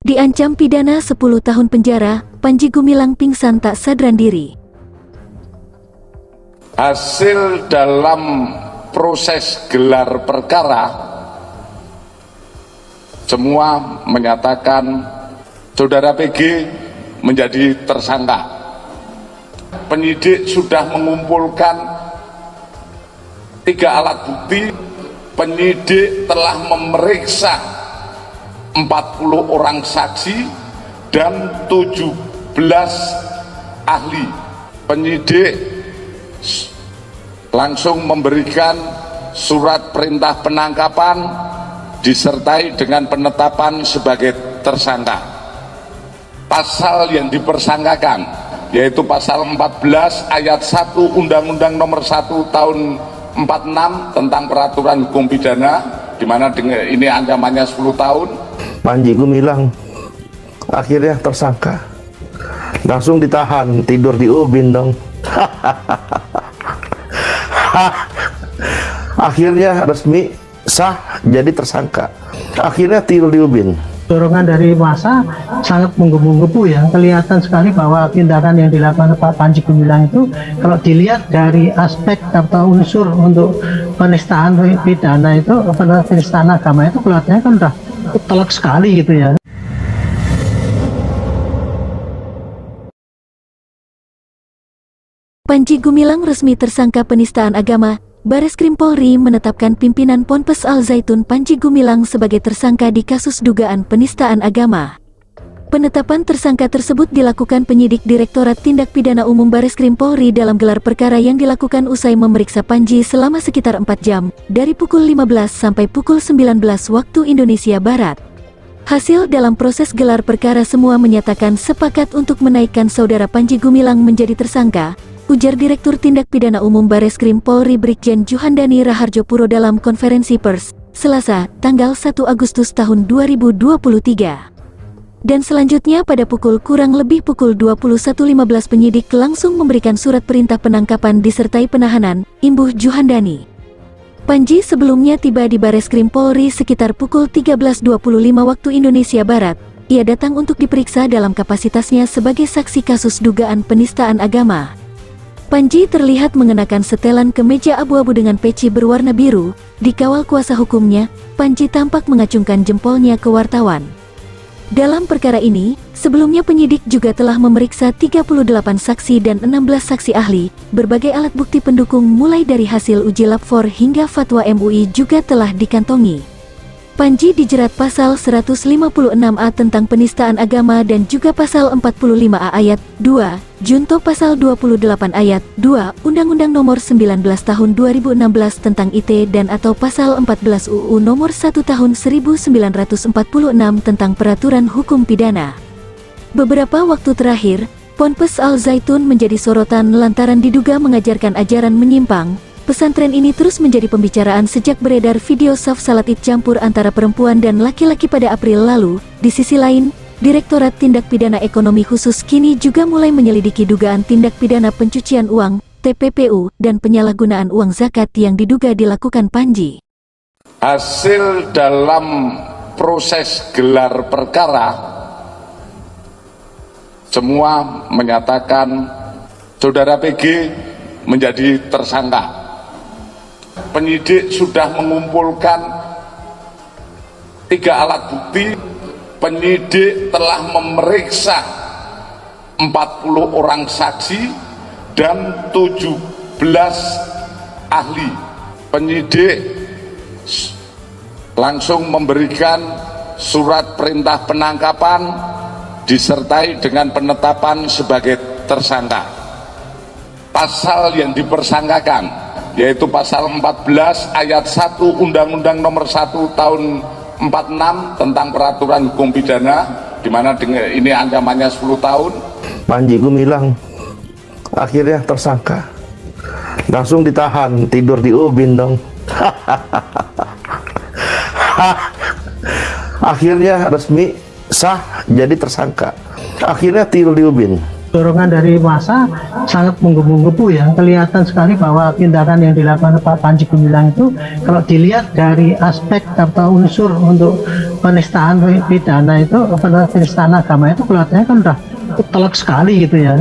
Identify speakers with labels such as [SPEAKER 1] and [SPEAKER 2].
[SPEAKER 1] Diancam pidana 10 tahun penjara, Panji Gumilang pingsan tak sadaran diri.
[SPEAKER 2] Hasil dalam proses gelar perkara, semua menyatakan saudara PG menjadi tersangka. Penyidik sudah mengumpulkan 3 alat bukti. Penyidik telah memeriksa 40 orang saksi dan 17 ahli. Penyidik langsung memberikan surat perintah penangkapan disertai dengan penetapan sebagai tersangka. Pasal yang dipersangkakan yaitu pasal 14 ayat 1 Undang-Undang Nomor 1 Tahun 46 tentang Peraturan Hukum Pidana, di mana ini ancamannya 10 tahun.
[SPEAKER 3] Panji Gumilang akhirnya tersangka, langsung ditahan, tidur di ubin dong. Akhirnya resmi sah jadi tersangka, akhirnya tidur di ubin.
[SPEAKER 4] Dorongan dari massa sangat menggebu-gebu ya, kelihatan sekali bahwa tindakan yang dilakukan Pak Panji Gumilang itu kalau dilihat dari aspek atau unsur untuk penistaan pidana itu, penistaan agama itu kelihatannya kan udah telak sekali gitu ya.
[SPEAKER 1] Panji Gumilang resmi tersangka penistaan agama. Bareskrim Polri menetapkan pimpinan Ponpes Al Zaitun Panji Gumilang sebagai tersangka di kasus dugaan penistaan agama. Penetapan tersangka tersebut dilakukan penyidik Direktorat Tindak Pidana Umum Bareskrim Polri dalam gelar perkara yang dilakukan usai memeriksa Panji selama sekitar 4 jam, dari pukul 15 sampai pukul 19 waktu Indonesia Barat. Hasil dalam proses gelar perkara semua menyatakan sepakat untuk menaikkan saudara Panji Gumilang menjadi tersangka, ujar Direktur Tindak Pidana Umum Bareskrim Polri Brigjen Juhandani Raharjopuro dalam konferensi pers, Selasa, tanggal 1 Agustus tahun 2023. Dan selanjutnya pada pukul 21.15 penyidik langsung memberikan surat perintah penangkapan disertai penahanan, imbuh Juhandani. Panji sebelumnya tiba di Bareskrim Polri sekitar pukul 13.25 waktu Indonesia Barat. Ia datang untuk diperiksa dalam kapasitasnya sebagai saksi kasus dugaan penistaan agama. Panji terlihat mengenakan setelan kemeja abu-abu dengan peci berwarna biru. Dikawal kuasa hukumnya, Panji tampak mengacungkan jempolnya ke wartawan. Dalam perkara ini, sebelumnya penyidik juga telah memeriksa 38 saksi dan 16 saksi ahli. Berbagai alat bukti pendukung mulai dari hasil uji lab 4 hingga fatwa MUI juga telah dikantongi. Panji dijerat pasal 156A tentang penistaan agama dan juga pasal 45A ayat 2, junto pasal 28 ayat 2, Undang-Undang Nomor 19 Tahun 2016 tentang IT dan atau pasal 14 UU Nomor 1 Tahun 1946 tentang Peraturan Hukum Pidana. Beberapa waktu terakhir, Ponpes Al Zaitun menjadi sorotan lantaran diduga mengajarkan ajaran menyimpang. Pesantren ini terus menjadi pembicaraan sejak beredar video saf salat Id campur antara perempuan dan laki-laki pada April lalu. Di sisi lain, Direktorat Tindak Pidana Ekonomi Khusus kini juga mulai menyelidiki dugaan tindak pidana pencucian uang, TPPU, dan penyalahgunaan uang zakat yang diduga dilakukan Panji.
[SPEAKER 2] Hasil dalam proses gelar perkara, semua menyatakan saudara PG menjadi tersangka. Penyidik sudah mengumpulkan 3 alat bukti. Penyidik telah memeriksa 40 orang saksi dan 17 ahli. Penyidik langsung memberikan surat perintah penangkapan disertai dengan penetapan sebagai tersangka. Pasal yang dipersangkakan yaitu pasal 14 ayat 1 Undang-Undang Nomor 1 Tahun 46 tentang Peraturan Hukum Pidana, di mana ini ancamannya 10 tahun.
[SPEAKER 3] Panji Gumilang akhirnya tersangka, langsung ditahan, tidur di ubin dong. Akhirnya resmi sah jadi tersangka, akhirnya tidur di ubin.
[SPEAKER 4] dorongan dari massa sangat menggebu-gebu ya. Kelihatan sekali bahwa tindakan yang dilakukan Pak Panji Gumilang itu kalau dilihat dari aspek atau unsur untuk penistaan pidana itu, penistaan agama itu kelihatannya kan udah telak sekali gitu ya.